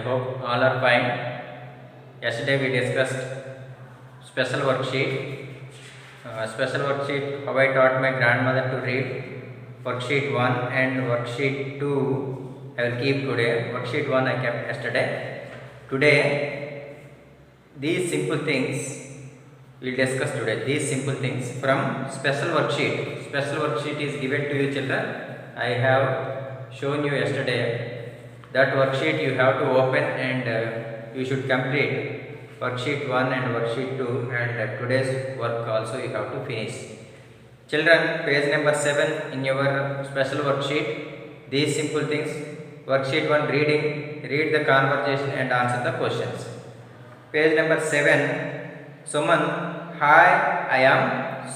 hope all are fine. Yesterday we discussed special worksheet. Special worksheet, how I taught my grandmother to read. Worksheet 1 and worksheet 2 I will keep today. Worksheet 1 I kept yesterday. Today, these simple things we will discuss today. These simple things from special worksheet. Special worksheet is given to you children. I have shown you yesterday. That worksheet you have to open and you should complete worksheet 1 and worksheet 2, and today's work also you have to finish. Children, page number 7 in your special worksheet, these simple things. Worksheet 1, reading, read the conversation and answer the questions. Page number 7, Suman, hi, I am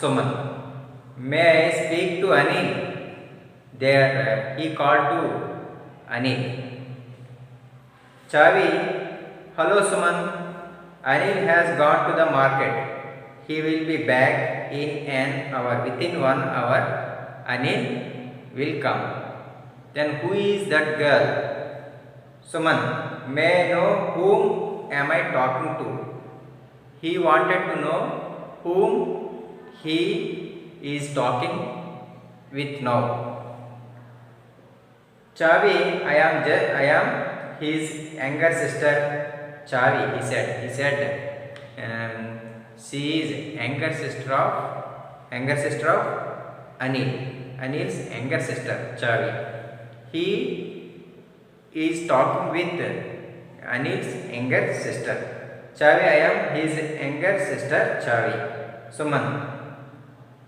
Suman. May I speak to Anil? There he called to Anil. Chavi, hello Suman. Anil has gone to the market. He will be back in an hour. Within 1 hour, Anil will come. Then who is that girl? Suman, may I know whom am I talking to? He wanted to know whom he is talking with now. Chavi, I am his younger sister. Chavi, he said, she is younger sister of Anil. Anil's younger sister, Chavi. He is talking with Anil's younger sister. Chavi, I am his younger sister, Chavi. Suman,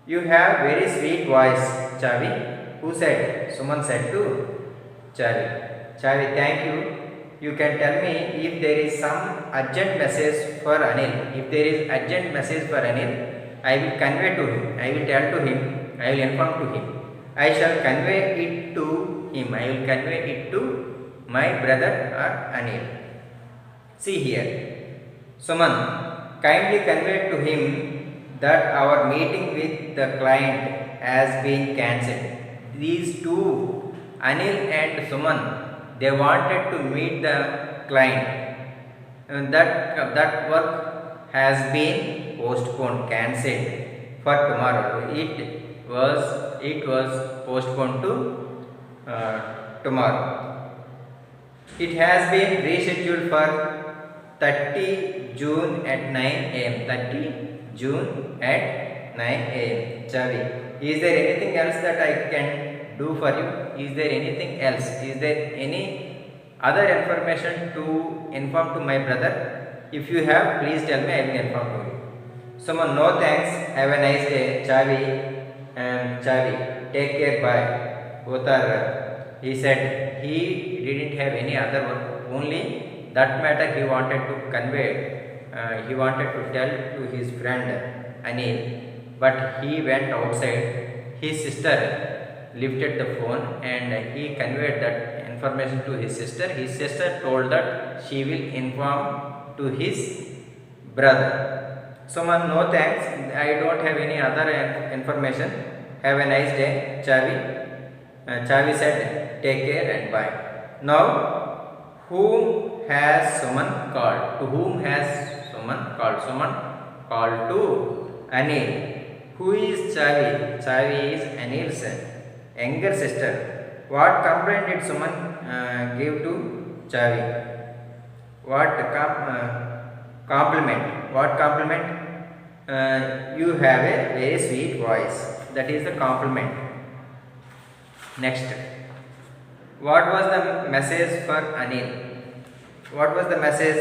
you have very sweet voice, Chavi. Who said? Suman said to Chavi. Chavi, thank you. You can tell me if there is some urgent message for Anil. If there is urgent message for Anil, I will convey to him. I will tell to him. I will inform to him. I shall convey it to him. I will convey it to my brother or Anil. See here. Suman, kindly convey to him that our meeting with the client has been cancelled. These two, Anil and Suman, they wanted to meet the client. That work has been postponed, cancelled for tomorrow. It was postponed to tomorrow. It has been rescheduled for 30 June at 9 am. 30 June at 9 am. Chavi, is there anything else that I can do for you? Is there anything else? Is there any other information to inform to my brother? If you have, please tell me, I will inform to you. Someone, no thanks, have a nice day. Chavi and Chavi, take care, bye. Both are, he said he didn't have any other work, only that matter he wanted to convey. He wanted to tell to his friend Anil, but he went outside. His sister lifted the phone and he conveyed that information to his sister. His sister told that she will inform to his brother. Someone, no thanks, I don't have any other information. Have a nice day, Chavi. Chavi said, take care and bye. Now, whom has Suman called? To whom has Suman called? Suman called to Anil. Who is Chavi? Chavi is Anil's younger sister. What complaint did Suman give to Chavi? What compliment? What compliment? You have a very sweet voice. That is the compliment. Next. What was the message for Anil? What was the message?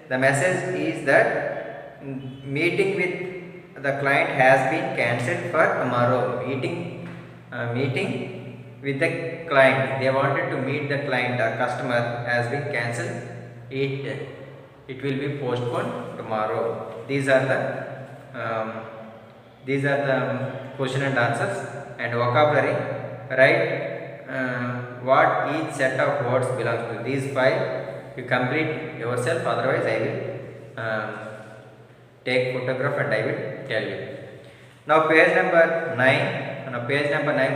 The message is that meeting with the client has been cancelled for tomorrow. Meeting with the client. They wanted to meet the client or customer has been cancelled. It will be postponed tomorrow. These are the question and answers and vocabulary. Write what each set of words belongs to. These 5 you complete yourself. Otherwise, I will take photograph and I will tell you. Now page number 9.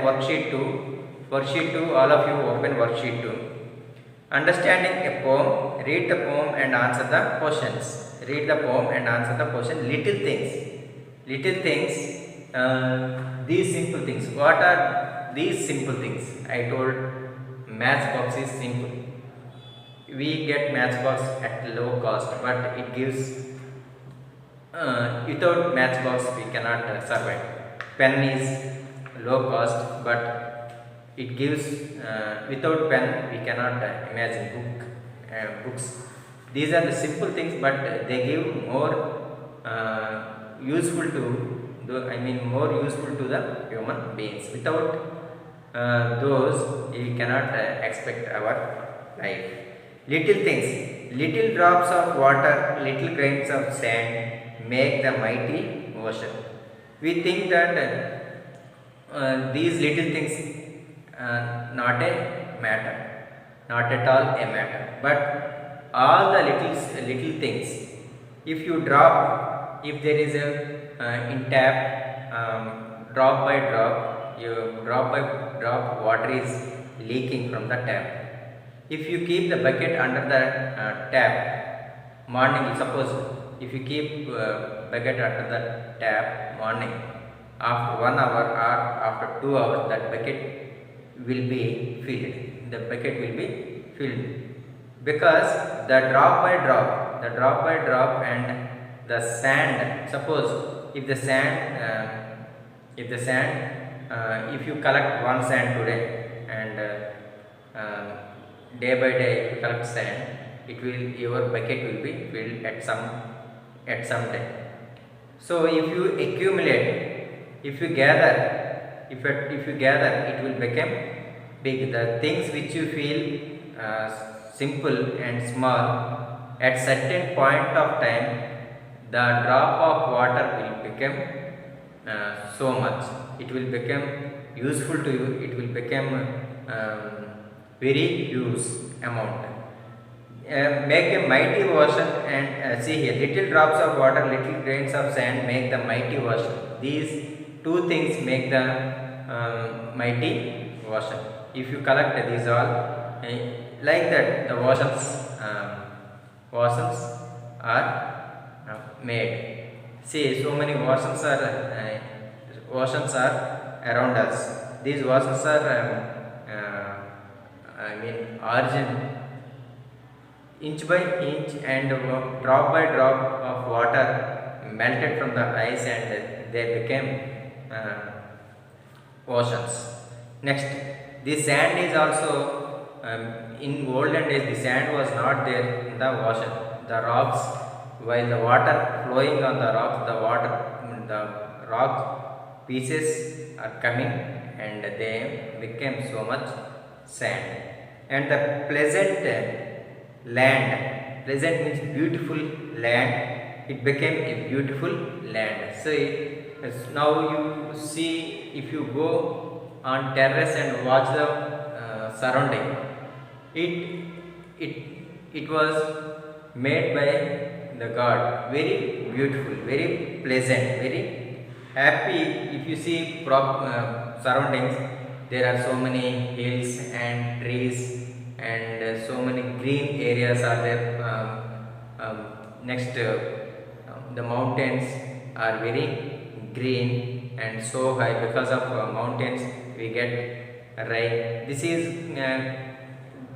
Worksheet 2. Worksheet 2, all of you open worksheet 2. Understanding a poem, read the poem and answer the questions. Read the poem and answer the question. Little things. Little things. These simple things. What are these simple things? I told maths box is simple. We get maths box at low cost, but it gives without maths box we cannot survive. Pen is low cost, but it gives without pen we cannot imagine books. These are the simple things, but they give more useful to more useful to the human beings. Without those we cannot expect our life. Little things, little drops of water, little grains of sand make the mighty ocean. We think that these little things not a matter, not at all a matter, but all the little things, if you drop, if there is a in tap, drop by drop, you drop by drop water is leaking from the tap. If you keep the bucket under the tap, morning, suppose if you keep bucket under the tap morning, after 1 hour or after 2 hours, that bucket will be filled. The bucket will be filled because the drop by drop and the sand. Suppose if the sand, if you collect one sand today and day by day you collect sand, your bucket will be filled at some day. So if you accumulate, if you gather, it will become big. The things which you feel simple and small, at certain point of time the drop of water will become so much. It will become useful to you. It will become very huge amount. Make a mighty ocean, and see here, little drops of water, little grains of sand make the mighty ocean. These two things make the mighty ocean. If you collect these all, like that, the oceans are made. See, so many oceans are around us. These oceans are origin inch by inch and drop by drop of water melted from the ice and they became oceans. Next, the sand is also in olden days the sand was not there in the ocean. The rocks, while the water flowing on the rocks, the rock pieces are coming and they became so much sand. And the pleasant land, pleasant means beautiful land, it became a beautiful land. So now you see, if you go on terrace and watch the surrounding, it was made by the God, very beautiful, very pleasant, very happy. If you see surroundings, there are so many hills and trees and so many green areas are there. Next, the mountains are very green and so high. Because of mountains we get rain.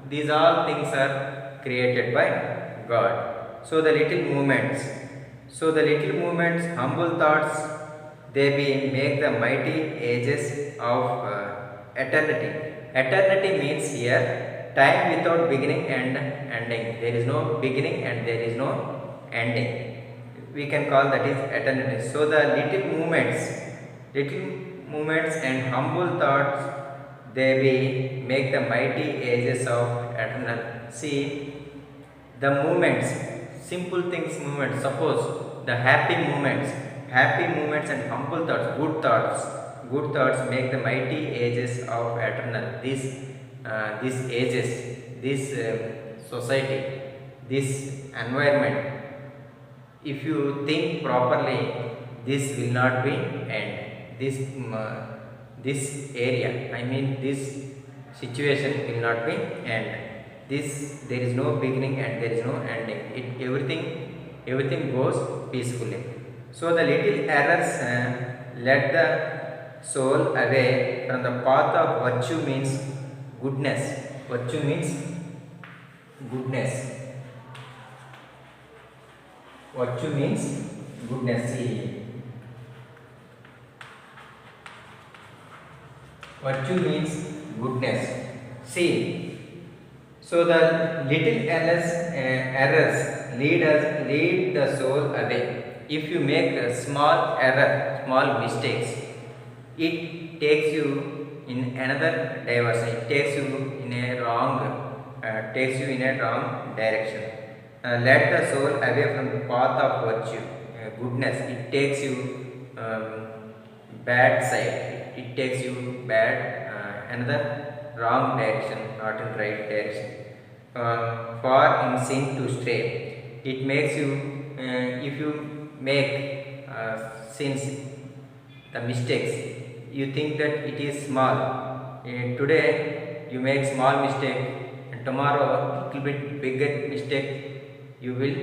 These all things are created by God. So the little movements, humble thoughts, they make the mighty ages of eternity. Eternity means here time without beginning and ending. There is no beginning and there is no ending. We can call that is eternity. So the little movements and humble thoughts, they make the mighty ages of eternal. See, the movements, simple things movements. Suppose the happy moments and humble thoughts, good thoughts make the mighty ages of eternal. These ages, this society, this environment, if you think properly, this will not be end. This area, this situation will not be end. This there is no beginning and there is no ending. Everything goes peacefully. So the little errors led the soul away from the path of virtue means goodness. Virtue means goodness. Virtue means goodness. See, virtue means goodness. See, so the little errors lead the soul away. If you make a small error, small mistakes, it takes you in another direction. It takes you in a wrong direction. Let the soul away from the path of virtue, goodness. It takes you bad side. It takes you bad another wrong direction, not in right direction. Far in sin to stray. It makes you if you make sins, the mistakes, you think that it is small. Today you make small mistake, and tomorrow it will be bigger mistake. You will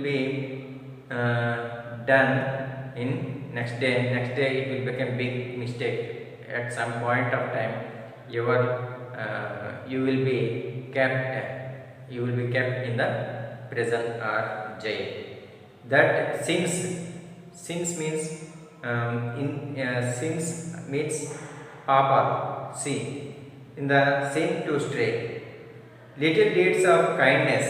be done in next day. Next day it will become big mistake. At some point of time, you will be kept in the prison or jail. That sins means sins means papa. See, in the sin to stray. Little deeds of kindness,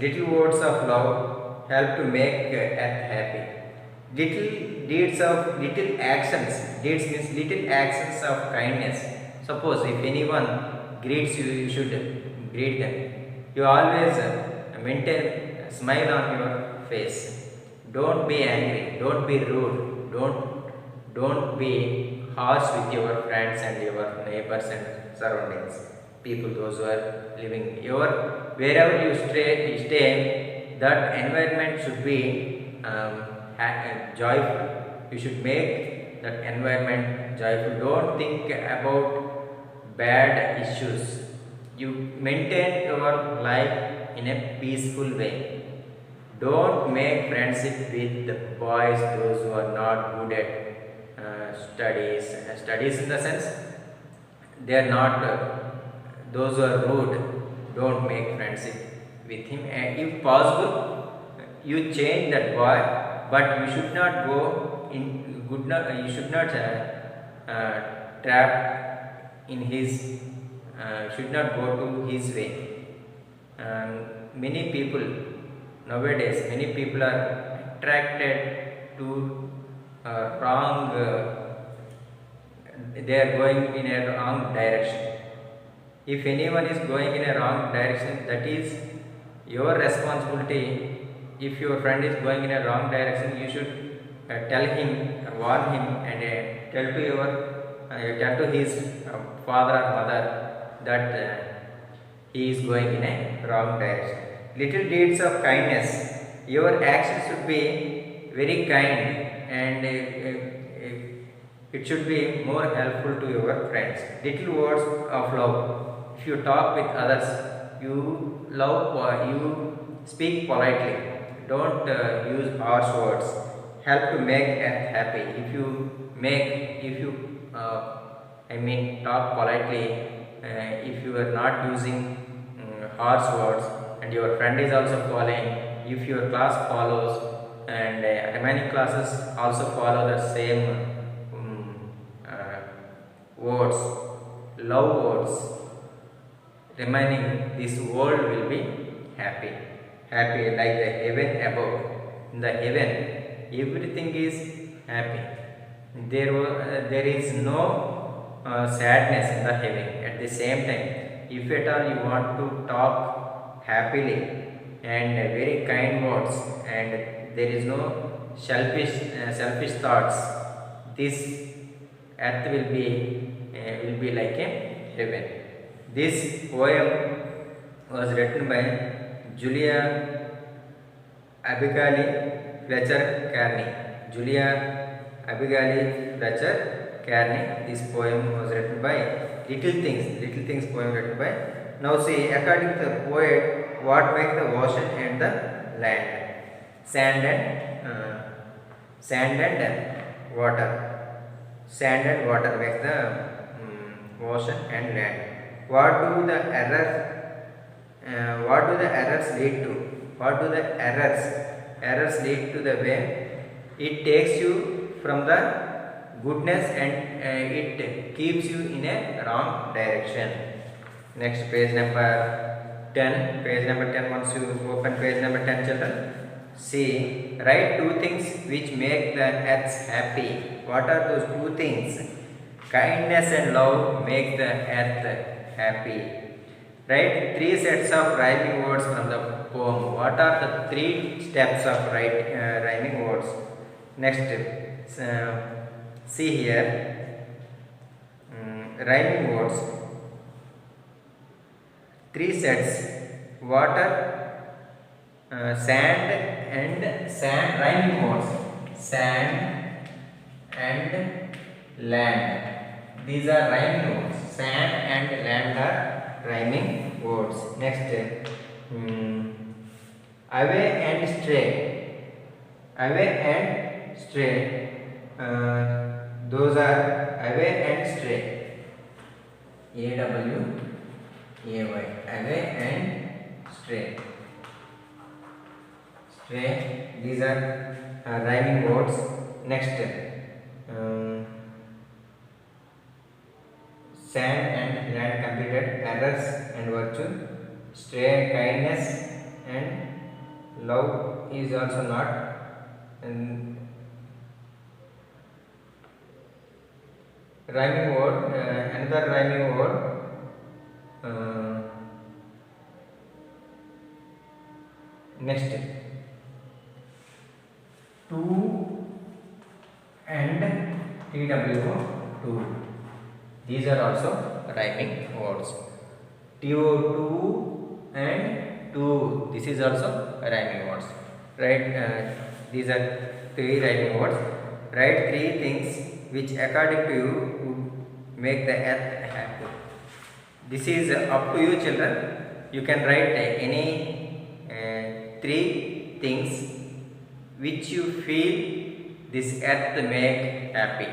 little words of love help to make earth happy. Little actions. Deeds means little actions of kindness. Suppose if anyone greets you, you should greet them. You always maintain a smile on your face. Don't be angry. Don't be rude. Don't be harsh with your friends and your neighbors and surroundings. People, those who are living wherever you stay, that environment should be joyful. You should make that environment joyful. Don't think about bad issues. You maintain your life in a peaceful way. Don't make friendship with the boys, those who are not good at studies. Studies in the sense, they are not. Those who are rude, don't make friendship with him. And if possible, you change that boy, but you should not go in good. You should not trap in his. Should not go to his way. Many people nowadays, many people are attracted to wrong. They are going in a wrong direction. If anyone is going in a wrong direction, that is your responsibility. If your friend is going in a wrong direction, you should tell him, warn him, and tell to his father or mother that he is going in a wrong direction. Little deeds of kindness. Your actions should be very kind, and it should be more helpful to your friends. Little words of love. If you talk with others, you speak politely. Don't use harsh words. Help to make earth happy. If you talk politely, if you are not using harsh words, and your friend is also following, if your class follows, and remaining classes also follow the same words, love words, remaining, this world will be happy like the heaven above. In the heaven, everything is happy. There is no sadness in the heaven. At the same time, if at all you want to talk happily and very kind words, and there is no selfish thoughts, this earth will be like a heaven. This poem was written by Julia Abigail Fletcher Kearney. Julia Abigail Fletcher Kearney. This poem was written by Little Things poem written by Now see, according to the poet, what makes the ocean and the land? Sand and sand and water. Sand and water makes the ocean and land. What do the what do the errors lead to? What do the errors lead to the way? It takes you from the goodness and it keeps you in a wrong direction. Next, page number 10. Page number 10, once you open page number 10, children, see, write two things which make the earth happy. What are those two things? Kindness and love make the earth happy. Write three sets of rhyming words from the poem. What are the three steps of rhyming words? Next, see here, rhyming words. Three sets: water, sand, rhyming words. Sand and land. These are rhyming words. Sand and land are rhyming words. Next, away and stray. Away and stray. Those are away and stray. AWAY. Away and stray. Stray. These are rhyming words. Next, sand and land completed. Errors and virtue. Stray, kindness and love is also not. And rhyming word, another rhyming word. Next, two and TWO, these are also rhyming words. TO2 and 2, this is also rhyming words. Right? These are three rhyming words. Write three things which according to you would make the earth happy. This is up to you, children. You can write any three things which you feel this earth make happy.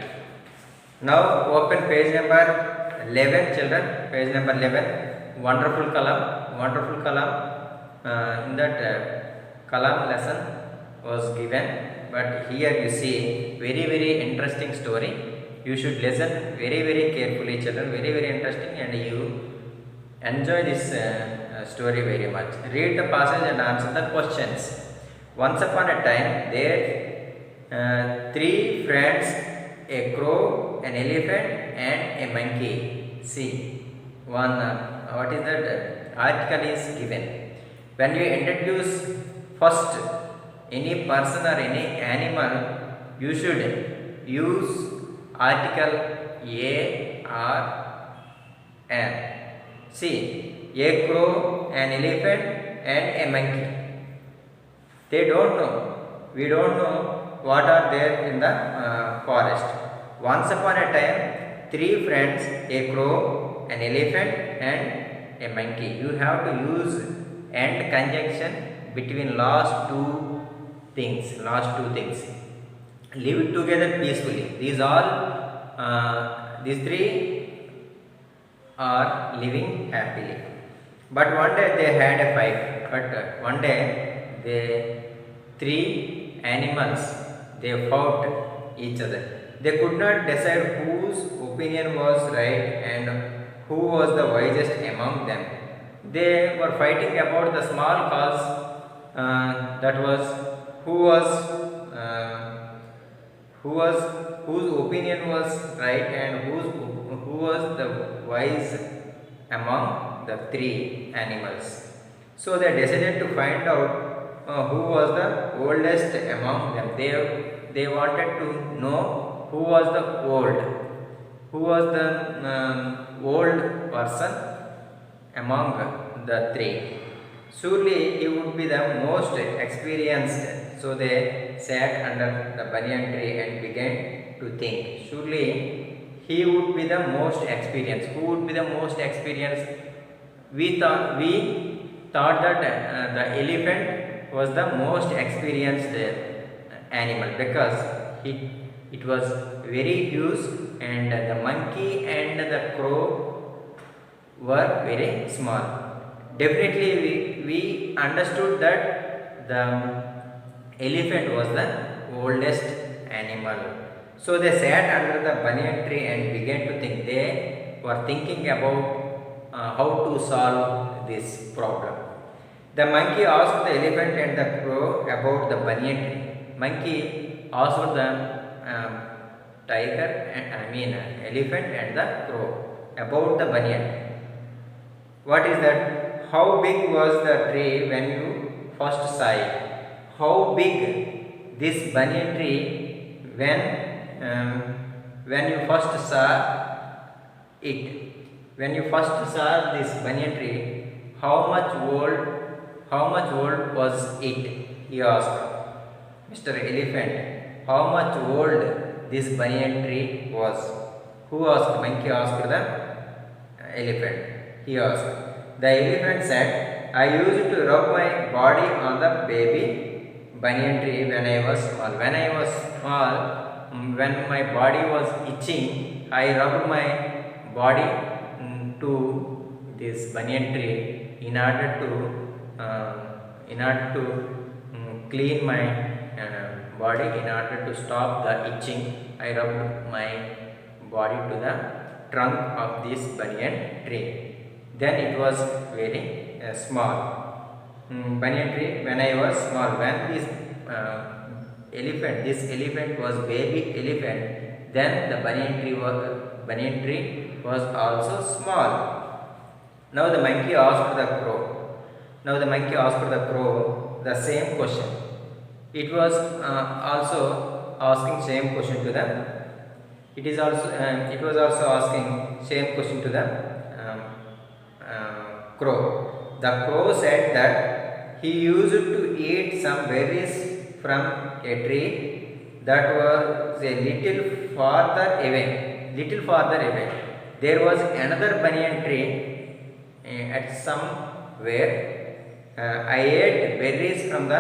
Now open page number 11, children. Page number 11. Wonderful column. Wonderful column. In that column lesson was given. But here you see very interesting story. You should listen very carefully, children. Very interesting, and you enjoy this story very much. Read the passage and answer the questions. Once upon a time, there three friends: a crow, an elephant, and a monkey. See, one. What is that? Article is given. When you introduce first any person or any animal, you should use article A or an. See, a crow, an elephant, and a monkey. They don't know. We don't know what are there in the forest. Once upon a time, three friends: a crow, an elephant, and a monkey. You have to use and conjunction between last two things. Live together peacefully. These three are living happily. But one day they had a fight. But one day the three animals, they fought each other. They could not decide whose opinion was right and who was the wisest among them. They were fighting about the small cause, that was whose opinion was right and who was the wise among the three animals. So they decided to find out who was the oldest among them. They wanted to know who was the old person among the three. Surely he would be the most experienced. So they sat under the banyan tree and began to think. Surely he would be the most experienced. Who would be the most experienced we thought that the elephant was the most experienced animal because it was very huge, and the monkey and the crow were very small. Definitely, we understood that the elephant was the oldest animal. So they sat under the banyan tree and began to think. They were thinking about how to solve this problem. The monkey asked the elephant and the crow about the banyan tree. Monkey asked the um, tiger and elephant and the crow about the banyan. What is that? How big was the tree when you first saw it? How big this banyan tree when you first saw it? When you first saw this banyan tree, how much old was it? He asked Mr. Elephant. How much old this banyan tree was? Who asked? Monkey asked the elephant. He asked. The elephant said, I used to rub my body on the baby banyan tree when I was small. When I was small, when my body was itching, I rubbed my body to this banyan tree in order to clean my body, in order to stop the itching. I rubbed my body to the trunk of this banyan tree. Then it was very small banyan tree when I was small. When this elephant was baby elephant, then the banyan tree was also small. Now the monkey asked the crow. The same question. It was also asking same question to them. It was also asking same question to the crow. The crow said that he used to eat some berries from a tree that was a little farther away. There was another banyan tree at somewhere. I ate berries from the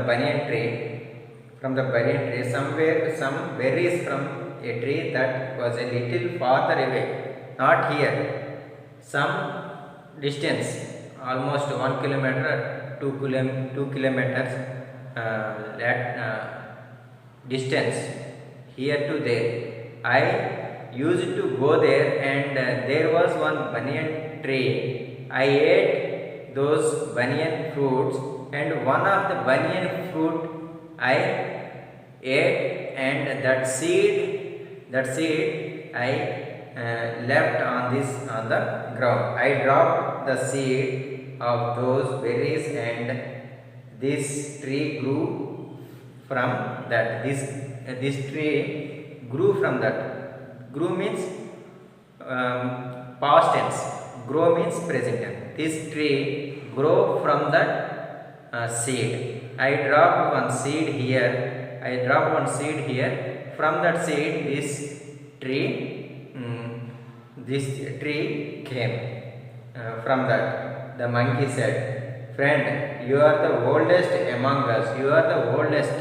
banyan tree. Some berries from a tree that was a little farther away. Not here. Some distance, almost 1 kilometer, 2 kilometers distance here to there. I used to go there, and there was one banyan tree. I ate those banyan fruits, and one of the banyan fruit I ate, and that seed I left on the ground. I dropped the seed of those berries, and this tree grew from that. This tree grew from that. Grew means past tense. Grow means present tense. This tree grew from that seed. I dropped one seed here. From that seed, this tree came from that. The monkey said, friend, you are the oldest among us. You are the oldest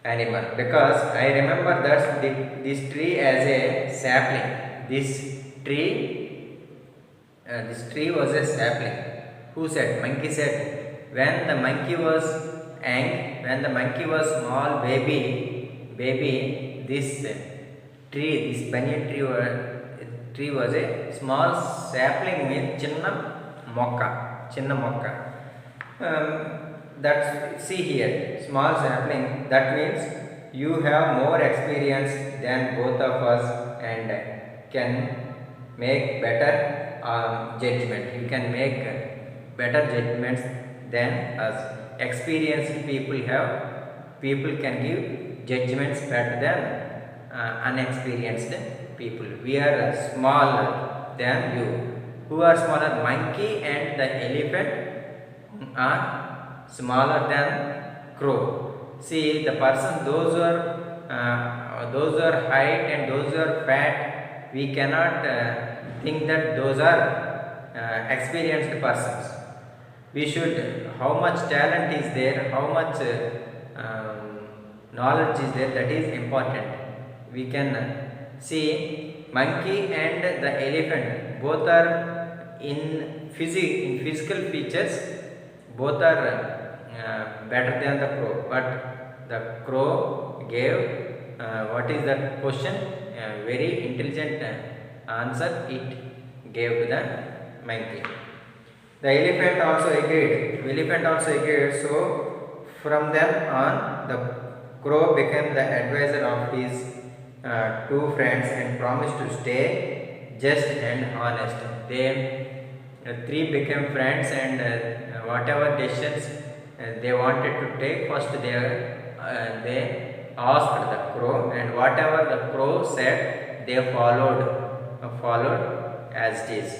animal, because I remember that this tree as a sapling. This tree was a sapling. Who said? Monkey said. When the monkey was small baby, this banyan tree was a small sapling, means chinna mokka. See here, small sapling. That means you have more experience than both of us and can make better judgment. You can make better judgments than us. Experienced people can give judgments better than unexperienced people. We are smaller than you. Who are smaller? Monkey and the elephant are smaller than crow. See, the person, those who are height and those who are fat, we cannot think that those are experienced persons. We should, how much talent is there, how much knowledge is there, that is important. We can see monkey and the elephant both are in physical features, both are better than the crow, but the crow gave what is the question, very intelligent answer it gave to the monkey. The elephant also agreed. So from then on, the crow became the advisor of his two friends and promised to stay just and honest. They three became friends, and whatever decisions they wanted to take, first they asked the crow, and whatever the crow said, they followed as it is.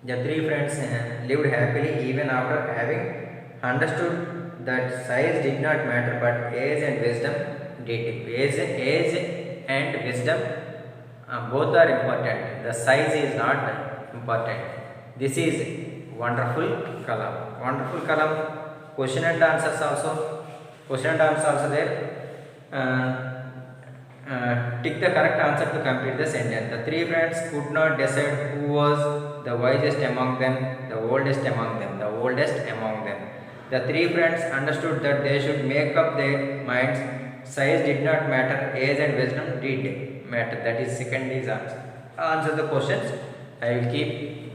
The three friends lived happily even after having understood that size did not matter, but age and wisdom did. Age and wisdom both are important. The size is not important. This is wonderful kalam. Wonderful kalam. Question and answers also. There. Tick the correct answer to complete the sentence. The three friends could not decide who was the wisest among them, the oldest among them. The three friends understood that they should make up their minds. Size did not matter, age and wisdom did matter. That is second is answer. Answer the questions. I will keep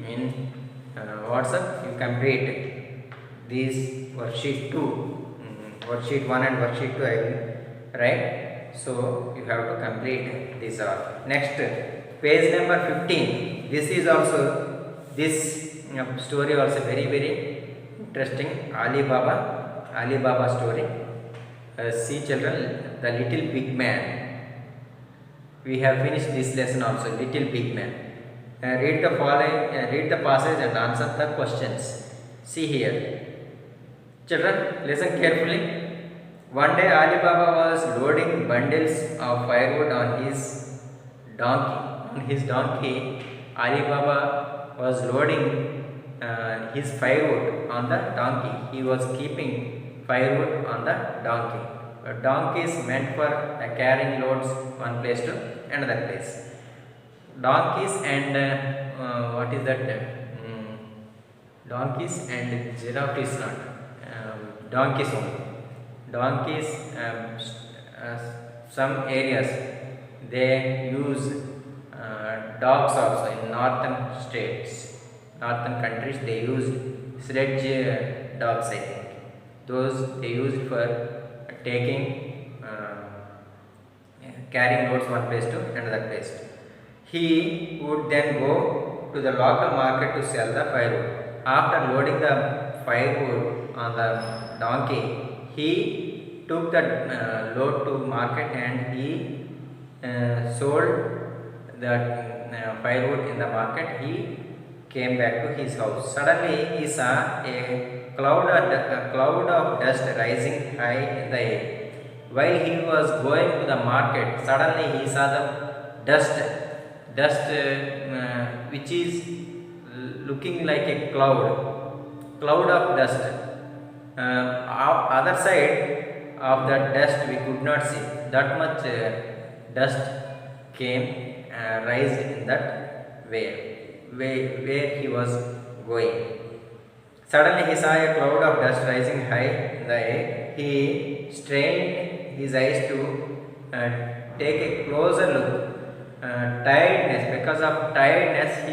in WhatsApp. You complete these worksheet 2, worksheet 1 and worksheet 2 I will write. So you have to complete this all. Next, page number 15. This story also very interesting. Alibaba story. See children, the little big man. We have finished this lesson also. Little big man. Read the passage and answer the questions. See here. Children, listen carefully. One day Ali Baba was loading bundles of firewood on his donkey. Ali Baba was loading his firewood on the donkey. He was keeping firewood on the donkey. A donkey is meant for carrying loads one place to another place. Donkeys and what is that? Donkeys and giraffe is not. Donkeys only. Donkeys, some areas they use dogs also. In northern countries they use sledge dogs, I think. Those they use for taking carrying loads one place to another place. He would then go to the local market to sell the firewood. After loading the firewood on the donkey, he took the load to market and he sold the firewood in the market. He came back to his house. Suddenly he saw a cloud of dust rising high in the air. While he was going to the market, suddenly he saw the dust which is looking like a cloud of dust. Other side of the dust we could not see. That much dust came raised in that way where he was going. Suddenly he saw a cloud of dust rising high in the air. He strained his eyes to take a closer look. Because of tiredness,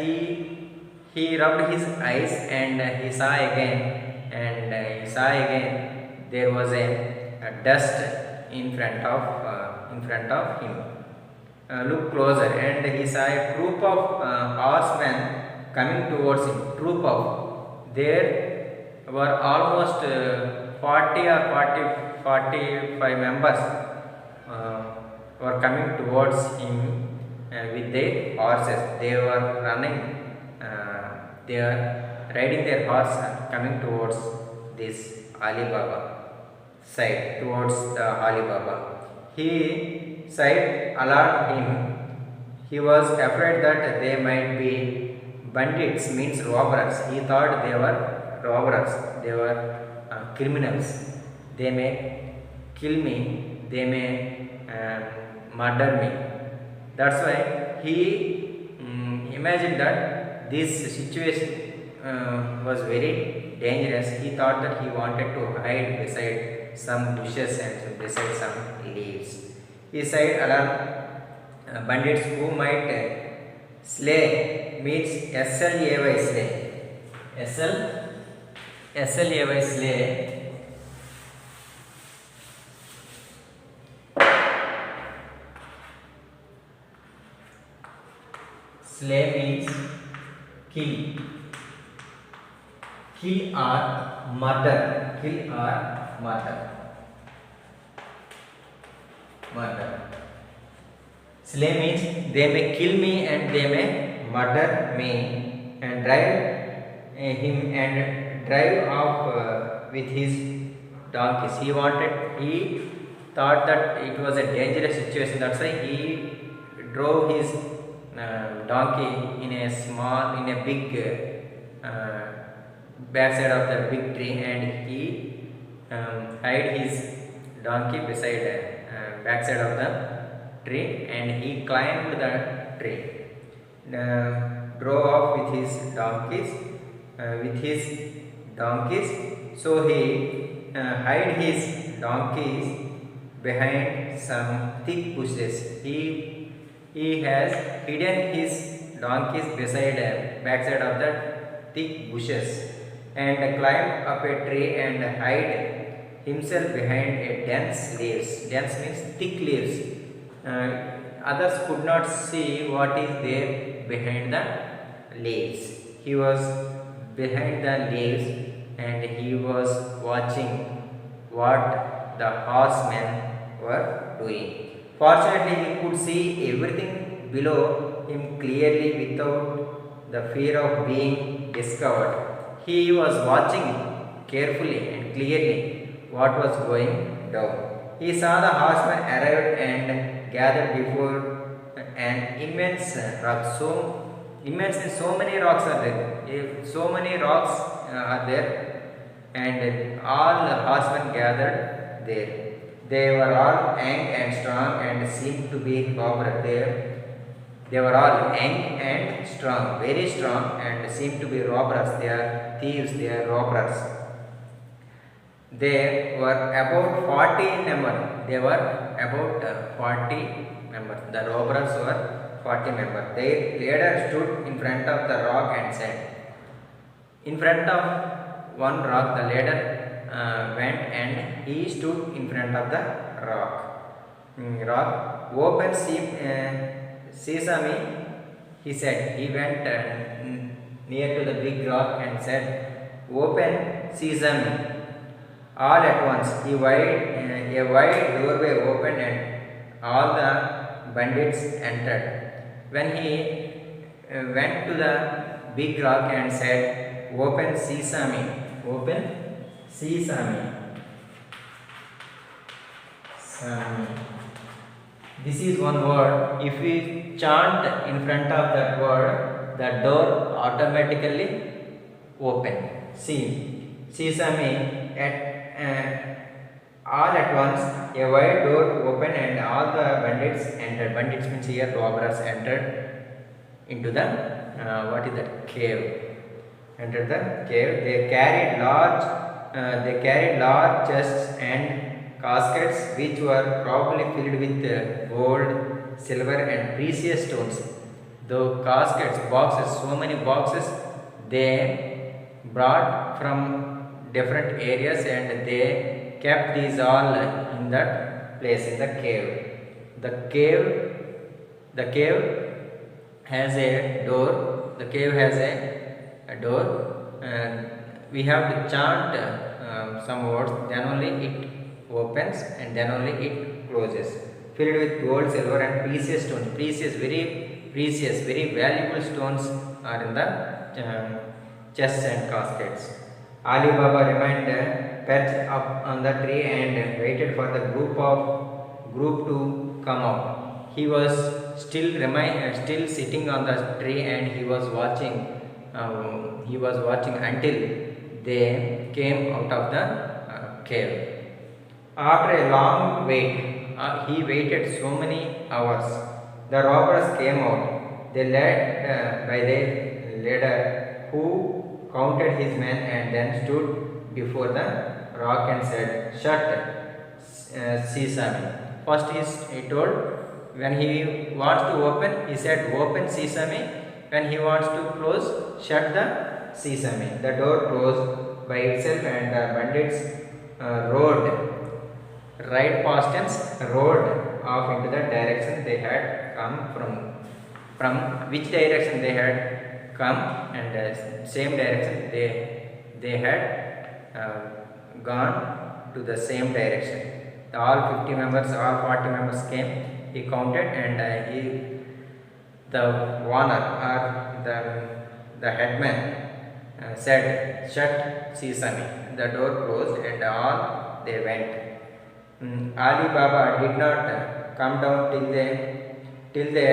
he rubbed his eyes and he saw again. There was a dust in front of him. Look closer, and he saw a troop of horsemen coming towards him. There were almost 40 or 45 members were coming towards him with their horses. They were running. They are riding their horse coming towards this Alibaba side, towards the Alibaba. His sight alarmed him. He was afraid that they might be bandits, means robbers. He thought they were robbers, they were criminals. They may kill me, they may murder me. That's why he imagined that this situation was very dangerous. He thought that he wanted to hide beside some bushes and beside some leaves. He said alarm bandits who might slay, means SLAY, slay. SLAY, slay. Slay means kill. Kill or murder. Kill or murder. Murder. Slay means they may kill me and they may murder me and drive off with his donkeys. He thought that it was a dangerous situation. That's why he drove his donkey in a big backside of the big tree, and he hid his donkey beside backside of the tree, and he climbed the tree, drove off with his donkeys. So he hid his donkeys behind some thick bushes. He has hidden his donkeys beside backside of the thick bushes and climbed up a tree and hid himself behind a dense leaves. Dense means thick leaves. Others could not see what is there behind the leaves. He was behind the leaves and he was watching what the horsemen were doing. Fortunately, he could see everything below him clearly without the fear of being discovered. He was watching carefully and clearly what was going down. He saw the horsemen arrive and gathered before an immense rock. So many rocks are there. So many rocks are there, and all the horsemen gathered there. They were all young and strong and seemed to be robbers. They were all young and strong, very strong, and seemed to be robbers. They are thieves, they are robbers. They were about 40 in number. They were about 40 members. The robbers were 40 members. Their leader stood in front of the rock and said, in front of one rock, the leader went and he stood in front of the rock. Open sesame, he said. He went near to the big rock and said, open sesame. All at once, a wide doorway opened and all the bandits entered. When he went to the big rock and said, open sesame, open sesame. This is one word. If we chant in front of that word, the door automatically open. See, sesame. All at once, a wide door opened and all the bandits entered. Bandits means here robbers entered into the cave. Entered the cave. They carried large chests and caskets which were probably filled with gold, silver and precious stones. The caskets, boxes, so many boxes they brought from different areas, and they kept these all in that place, in the cave. The cave has a door. The cave has a door. We have to chant some words, then only it opens and then only it closes. Filled with gold, silver and precious stones. Very precious, very valuable stones are in the chests and caskets. Ali Baba remained perched up on the tree and waited for the group to come out. He was still sitting on the tree, and he was watching. He was watching until they came out of the cave. After a long wait, he waited so many hours. The robbers came out. They led by the leader, who counted his men and then stood before the rock and said, "Shut, sesame." First he told, when he wants to open, he said, "Open, sesame." When he wants to close, shut the sesame. The door closed by itself, and the bandits rode right past him, rode off into the direction they had come from which direction they had come, and same direction they had gone to the same direction. All 50 members, all 40 members came. He counted, and the owner or the headman said, "Shut, sesame." The door closed, and all they went. Ali Baba did not come down till they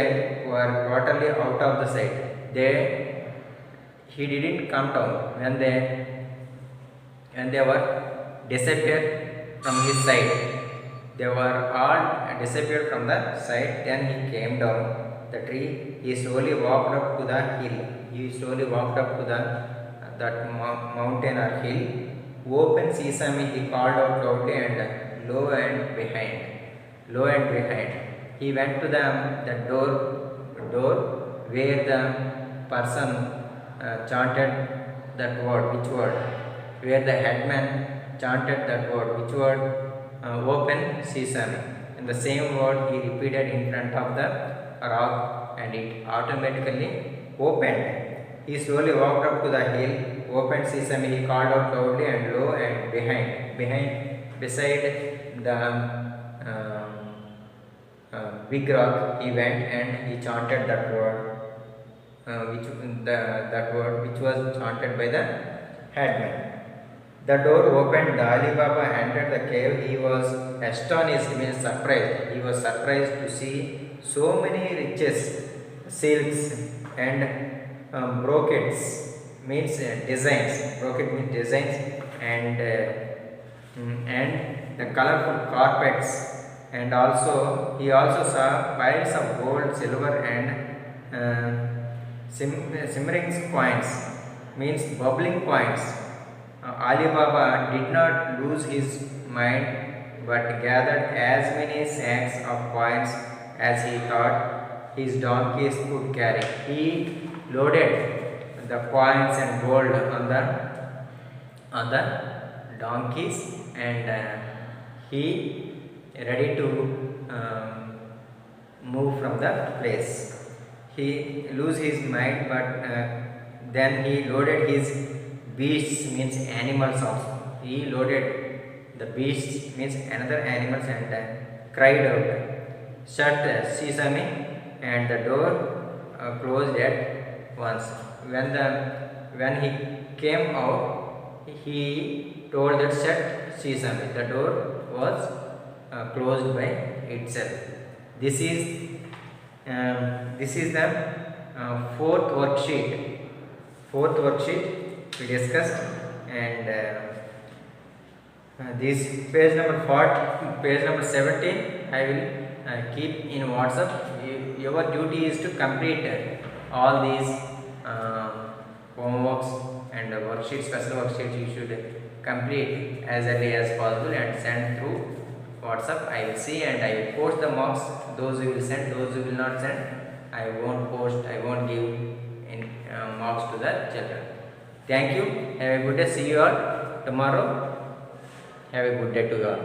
were totally out of the sight. He didn't come down when they were disappeared from his sight. They were all disappeared from the sight. Then he came down the tree. He slowly walked up to the hill. He slowly walked up to that mountain or hill. "Open, sesame," he called out loudly, and low and behind. He went to the door where the person chanted that word. Which word? Where the headman chanted that word. Which word? "Open, sesame." And the same word he repeated in front of the rock, and it automatically opened. He slowly walked up to the hill. "Open, sesame," he called out loudly and low and beside the big rock he went, and he chanted that word, that word which was chanted by the headman. The door opened. The Ali Baba entered the cave. He was astonished, means surprised. He was surprised to see so many riches, silks, and brocades, means designs. Brocade means designs, and the colorful carpets, and he also saw piles of gold, silver, and simmering coins, means bubbling coins. Ali Baba did not lose his mind, but gathered as many sacks of coins as he thought his donkeys could carry. He loaded the coins and gold on the donkeys, and he ready to move from the place. He lose his mind, but then he loaded his beasts, means animals also. He loaded the beasts, means another animals, and cried out, "Shut, sesame," and the door closed at once. When he came out, he told that, "Shut, sesame." The door was closed by itself. This is the fourth worksheet. We discussed, and this page number 17 I will keep in WhatsApp. Your duty is to complete all these homeworks and worksheets, special worksheets. You should complete as early as possible and send through WhatsApp. I will see, and I will post the marks. Those who will send, those who will not send, I won't give marks to the children. Thank you. Have a good day. See you all tomorrow. Have a good day to you all.